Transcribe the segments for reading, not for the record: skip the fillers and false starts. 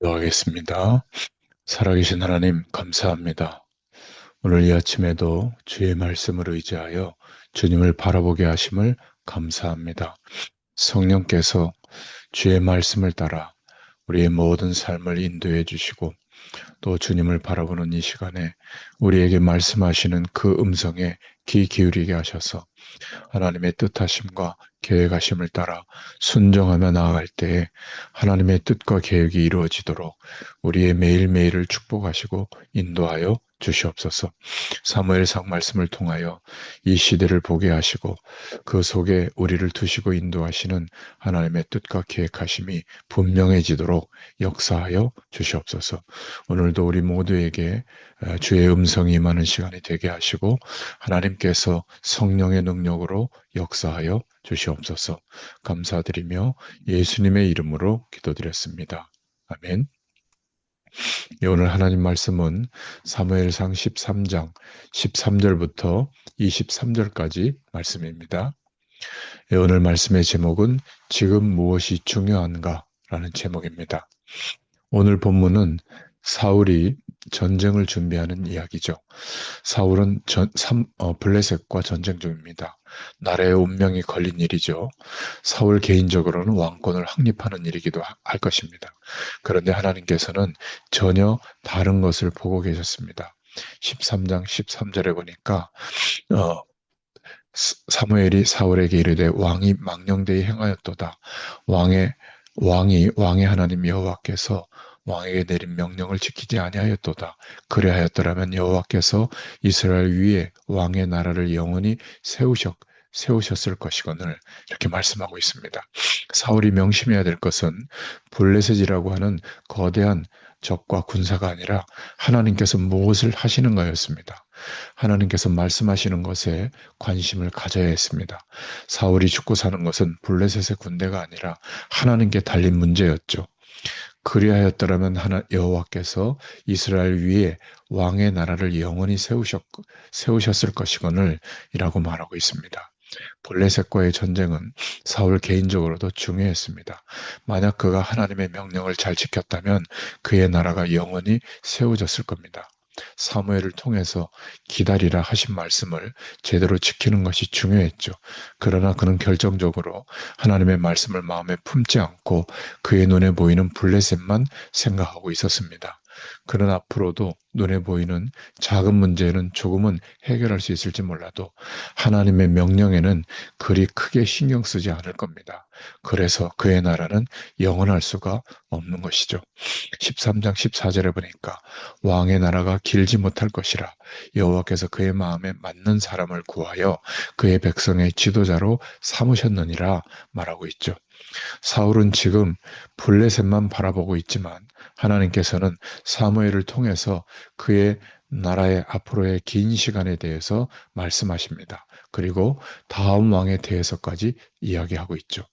기도하겠습니다. 살아계신 하나님, 감사합니다. 오늘 이 아침에도 주의 말씀을 의지하여 주님을 바라보게 하심을 감사합니다. 성령께서 주의 말씀을 따라 우리의 모든 삶을 인도해 주시고 또 주님을 바라보는 이 시간에 우리에게 말씀하시는 그 음성에 귀 기울이게 하셔서 하나님의 뜻하심과 계획하심을 따라 순종하며 나아갈 때에 하나님의 뜻과 계획이 이루어지도록 우리의 매일매일을 축복하시고 인도하여 주시옵소서. 사무엘상 말씀을 통하여 이 시대를 보게 하시고 그 속에 우리를 두시고 인도하시는 하나님의 뜻과 계획하심이 분명해지도록 역사하여 주시옵소서. 오늘도 우리 모두에게 주의 음성이 임하는 시간이 되게 하시고 하나님께서 성령의 능력으로 역사하여 주시옵소서. 감사드리며 예수님의 이름으로 기도드렸습니다. 아멘. 오늘 하나님 말씀은 사무엘상 13장 13절부터 23절까지 말씀입니다. 오늘 말씀의 제목은 지금 무엇이 중요한가? 라는 제목입니다. 오늘 본문은 사울이 전쟁을 준비하는 이야기죠. 사울은 블레셋과 전쟁 중입니다. 나라의 운명이 걸린 일이죠. 사울 개인적으로는 왕권을 확립하는 일이기도 할 것입니다. 그런데 하나님께서는 전혀 다른 것을 보고 계셨습니다. 13장 13절에 보니까 사무엘이 사울에게 이르되 왕이 망령되이 행하였도다. 왕의 하나님 여호와께서 왕에게 내린 명령을 지키지 아니하였도다. 그래하였더라면 여호와께서 이스라엘 위에 왕의 나라를 영원히 세우셨을 것이거늘 이렇게 말씀하고 있습니다. 사울이 명심해야 될 것은 블레셋이라고 하는 거대한 적과 군사가 아니라 하나님께서 무엇을 하시는가였습니다. 하나님께서 말씀하시는 것에 관심을 가져야 했습니다. 사울이 죽고 사는 것은 블레셋의 군대가 아니라 하나님께 달린 문제였죠. 그리하였더라면 여호와께서 이스라엘 위에 왕의 나라를 영원히 세우셨을 것이거늘 이라고 말하고 있습니다. 블레셋과의 전쟁은 사울 개인적으로도 중요했습니다. 만약 그가 하나님의 명령을 잘 지켰다면 그의 나라가 영원히 세워졌을 겁니다. 사무엘을 통해서 기다리라 하신 말씀을 제대로 지키는 것이 중요했죠. 그러나 그는 결정적으로 하나님의 말씀을 마음에 품지 않고 그의 눈에 보이는 블레셋만 생각하고 있었습니다. 그러나 앞으로도 눈에 보이는 작은 문제는 조금은 해결할 수 있을지 몰라도 하나님의 명령에는 그리 크게 신경 쓰지 않을 겁니다. 그래서 그의 나라는 영원할 수가 없는 것이죠. 13장 14절에 보니까 왕의 나라가 길지 못할 것이라 여호와께서 그의 마음에 맞는 사람을 구하여 그의 백성의 지도자로 삼으셨느니라 말하고 있죠. 사울은 지금 블레셋만 바라보고 있지만 하나님께서는 사무엘을 통해서 그의 나라의 앞으로의 긴 시간에 대해서 말씀하십니다. 그리고 다음 왕에 대해서까지 이야기하고 있죠.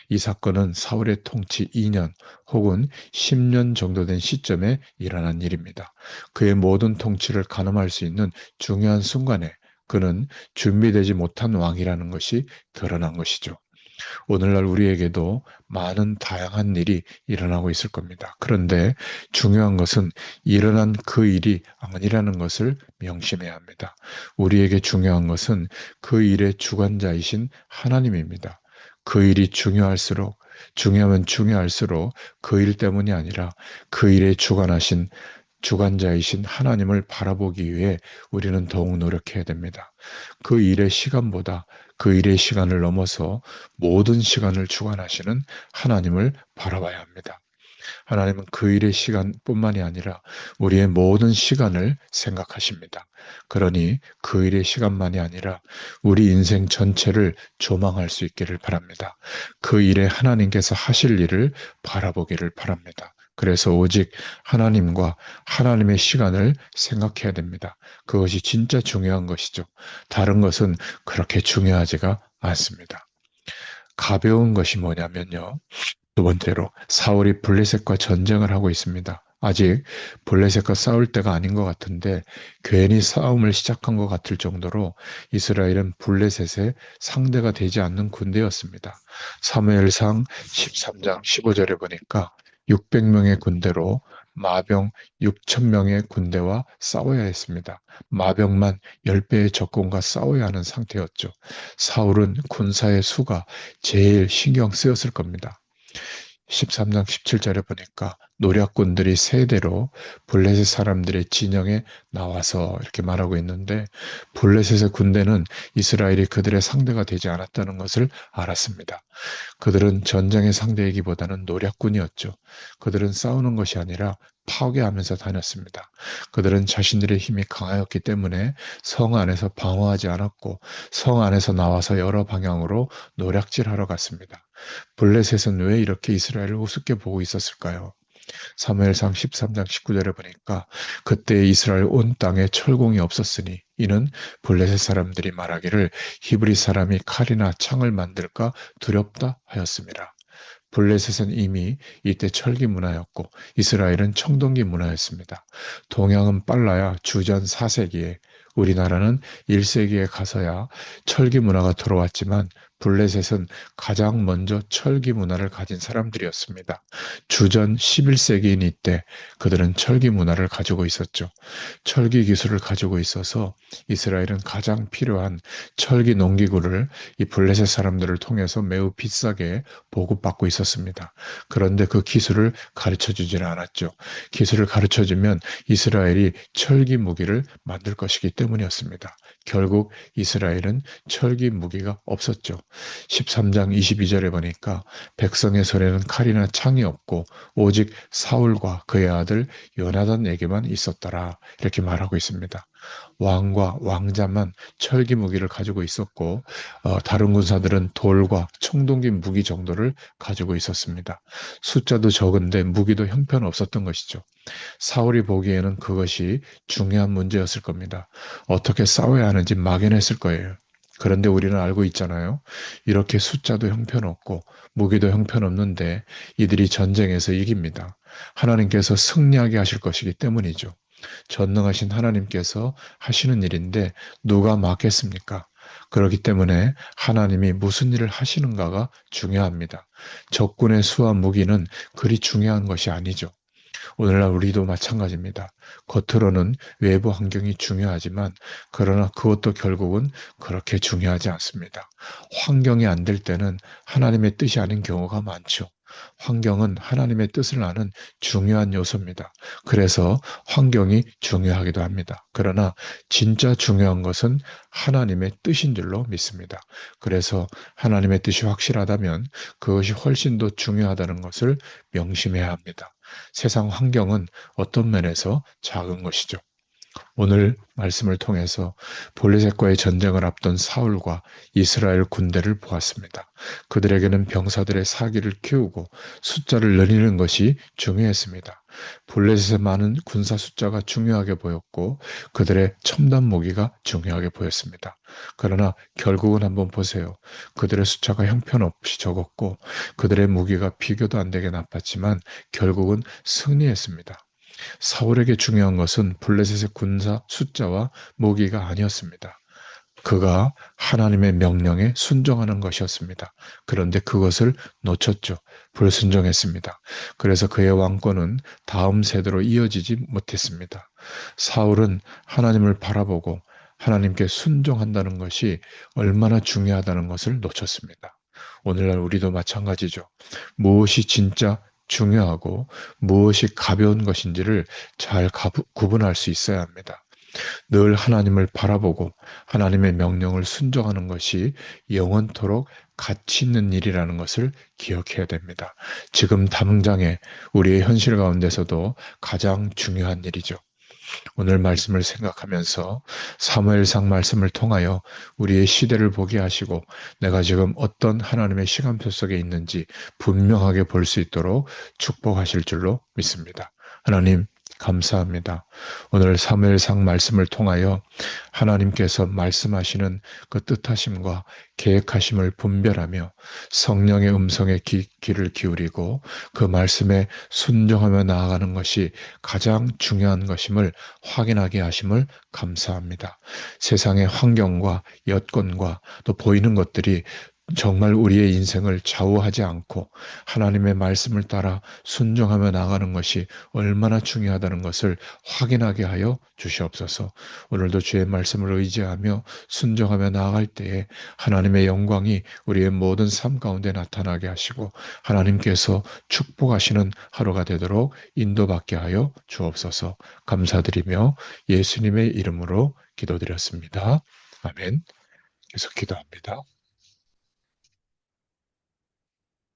이 사건은 사울의 통치 2년 혹은 10년 정도 된 시점에 일어난 일입니다. 그의 모든 통치를 가늠할 수 있는 중요한 순간에 그는 준비되지 못한 왕이라는 것이 드러난 것이죠. 오늘날 우리에게도 많은 다양한 일이 일어나고 있을 겁니다. 그런데 중요한 것은 일어난 그 일이 아니라는 것을 명심해야 합니다. 우리에게 중요한 것은 그 일의 주관자이신 하나님입니다. 그 일이 중요하면 중요할수록 그 일 때문이 아니라 그 일에 주관자이신 하나님을 바라보기 위해 우리는 더욱 노력해야 됩니다. 그 일의 시간보다 그 일의 시간을 넘어서 모든 시간을 주관하시는 하나님을 바라봐야 합니다. 하나님은 그 일의 시간뿐만이 아니라 우리의 모든 시간을 생각하십니다. 그러니 그 일의 시간만이 아니라 우리 인생 전체를 조망할 수 있기를 바랍니다. 그 일에 하나님께서 하실 일을 바라보기를 바랍니다. 그래서 오직 하나님과 하나님의 시간을 생각해야 됩니다. 그것이 진짜 중요한 것이죠. 다른 것은 그렇게 중요하지가 않습니다. 가벼운 것이 뭐냐면요. 두 번째로 사울이 블레셋과 전쟁을 하고 있습니다. 아직 블레셋과 싸울 때가 아닌 것 같은데 괜히 싸움을 시작한 것 같을 정도로 이스라엘은 블레셋의 상대가 되지 않는 군대였습니다. 사무엘상 13장 15절에 보니까 600명의 군대로 마병 6,000명의 군대와 싸워야 했습니다. 마병만 10배의 적군과 싸워야 하는 상태였죠. 사울은 군사의 수가 제일 신경 쓰였을 겁니다. 13장 17절에 보니까 노략군들이 세대로 블레셋 사람들의 진영에 나와서 이렇게 말하고 있는데, 블레셋의 군대는 이스라엘이 그들의 상대가 되지 않았다는 것을 알았습니다. 그들은 전쟁의 상대이기보다는 노략군이었죠. 그들은 싸우는 것이 아니라 파괴하면서 다녔습니다. 그들은 자신들의 힘이 강하였기 때문에 성 안에서 방어하지 않았고, 성 안에서 나와서 여러 방향으로 노략질하러 갔습니다. 블레셋은 왜 이렇게 이스라엘을 우습게 보고 있었을까요? 사무엘상 13장 19절에 보니까 그때 이스라엘 온 땅에 철공이 없었으니 이는 블레셋 사람들이 말하기를 히브리 사람이 칼이나 창을 만들까 두렵다 하였습니다. 블레셋은 이미 이때 철기 문화였고 이스라엘은 청동기 문화였습니다. 동양은 빨라야 주전 4세기에, 우리나라는 1세기에 가서야 철기 문화가 들어왔지만 블레셋은 가장 먼저 철기 문화를 가진 사람들이었습니다. 주전 11세기인 이때 그들은 철기 문화를 가지고 있었죠. 철기 기술을 가지고 있어서 이스라엘은 가장 필요한 철기 농기구를 이 블레셋 사람들을 통해서 매우 비싸게 보급받고 있었습니다. 그런데 그 기술을 가르쳐 주지는 않았죠. 기술을 가르쳐 주면 이스라엘이 철기 무기를 만들 것이기 때문이었습니다. 결국 이스라엘은 철기 무기가 없었죠. 13장 22절에 보니까 백성의 손에는 칼이나 창이 없고 오직 사울과 그의 아들 요나단에게만 있었더라, 이렇게 말하고 있습니다. 왕과 왕자만 철기 무기를 가지고 있었고 다른 군사들은 돌과 청동기 무기 정도를 가지고 있었습니다. 숫자도 적은데 무기도 형편없었던 것이죠. 사울이 보기에는 그것이 중요한 문제였을 겁니다. 어떻게 싸워야 하는지 막연했을 거예요. 그런데 우리는 알고 있잖아요. 이렇게 숫자도 형편없고 무기도 형편없는데 이들이 전쟁에서 이깁니다. 하나님께서 승리하게 하실 것이기 때문이죠. 전능하신 하나님께서 하시는 일인데 누가 막겠습니까? 그렇기 때문에 하나님이 무슨 일을 하시는가가 중요합니다. 적군의 수와 무기는 그리 중요한 것이 아니죠. 오늘날 우리도 마찬가지입니다. 겉으로는 외부 환경이 중요하지만 그러나 그것도 결국은 그렇게 중요하지 않습니다. 환경이 안 될 때는 하나님의 뜻이 아닌 경우가 많죠. 환경은 하나님의 뜻을 아는 중요한 요소입니다. 그래서 환경이 중요하기도 합니다. 그러나 진짜 중요한 것은 하나님의 뜻인 줄로 믿습니다. 그래서 하나님의 뜻이 확실하다면 그것이 훨씬 더 중요하다는 것을 명심해야 합니다. 세상 환경은 어떤 면에서 작은 것이죠. 오늘 말씀을 통해서 블레셋과의 전쟁을 앞둔 사울과 이스라엘 군대를 보았습니다. 그들에게는 병사들의 사기를 키우고 숫자를 늘리는 것이 중요했습니다. 블레셋의 많은 군사 숫자가 중요하게 보였고 그들의 첨단 무기가 중요하게 보였습니다. 그러나 결국은 한번 보세요. 그들의 숫자가 형편없이 적었고 그들의 무기가 비교도 안 되게 나빴지만 결국은 승리했습니다. 사울에게 중요한 것은 블레셋의 군사 숫자와 무기가 아니었습니다. 그가 하나님의 명령에 순종하는 것이었습니다. 그런데 그것을 놓쳤죠. 불순종했습니다. 그래서 그의 왕권은 다음 세대로 이어지지 못했습니다. 사울은 하나님을 바라보고 하나님께 순종한다는 것이 얼마나 중요하다는 것을 놓쳤습니다. 오늘날 우리도 마찬가지죠. 무엇이 진짜 중요하고 무엇이 가벼운 것인지를 잘 구분할 수 있어야 합니다. 늘 하나님을 바라보고 하나님의 명령을 순종하는 것이 영원토록 가치 있는 일이라는 것을 기억해야 됩니다. 지금 당장에 우리의 현실 가운데서도 가장 중요한 일이죠. 오늘 말씀을 생각하면서 사무엘상 말씀을 통하여 우리의 시대를 보게 하시고 내가 지금 어떤 하나님의 시간표 속에 있는지 분명하게 볼 수 있도록 축복하실 줄로 믿습니다. 하나님 감사합니다. 오늘 사무엘상 말씀을 통하여 하나님께서 말씀하시는 그 뜻하심과 계획하심을 분별하며 성령의 음성에 귀를 기울이고 그 말씀에 순종하며 나아가는 것이 가장 중요한 것임을 확인하게 하심을 감사합니다. 세상의 환경과 여건과 또 보이는 것들이 정말 우리의 인생을 좌우하지 않고 하나님의 말씀을 따라 순종하며 나가는 것이 얼마나 중요하다는 것을 확인하게 하여 주시옵소서. 오늘도 주의 말씀을 의지하며 순종하며 나아갈 때에 하나님의 영광이 우리의 모든 삶 가운데 나타나게 하시고 하나님께서 축복하시는 하루가 되도록 인도받게 하여 주옵소서. 감사드리며 예수님의 이름으로 기도드렸습니다. 아멘. 계속 기도합니다.